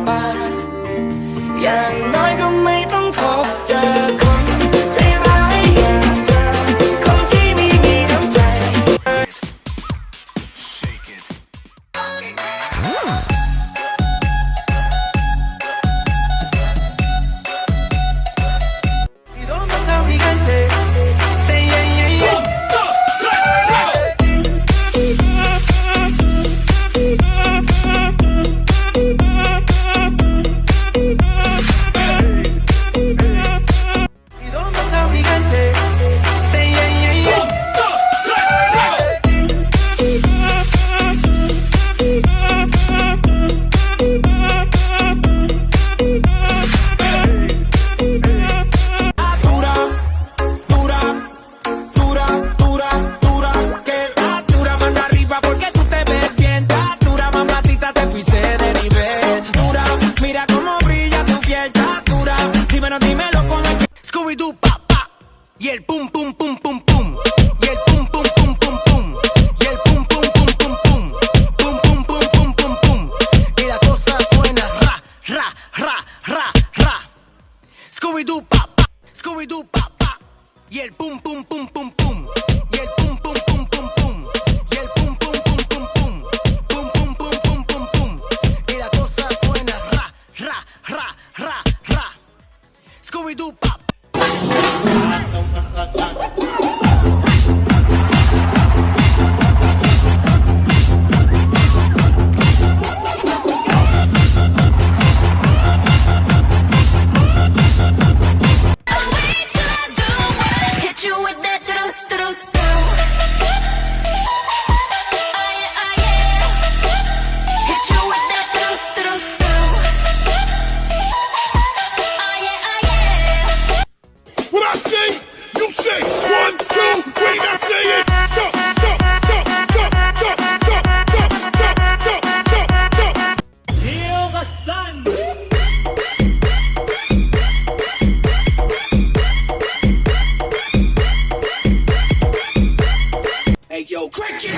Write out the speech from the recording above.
บาทอย่างน้อยก็ไม่ต้องพบเจอคนใจร้ายอย่างเธอคนที่ไม่มีน้ำใจY el pum pum pum pum pum. Y el pum pum pum pum pum. Y el pum pum pum pum pum. Pum pum pum pum pum pum. Y la cosa suena ra ra ra ra ra. Scooby Doo pa pa. Scooby Doo pa pa. Y el pum pum pum pum pum. Y el pum pum pum pum pum. Y el pum pum pum pum pum. Pum pum pum pum pum pum. Y la cosa suena ra ra ra ra ra. Scooby Doo pa pa. Hey yo, crank it!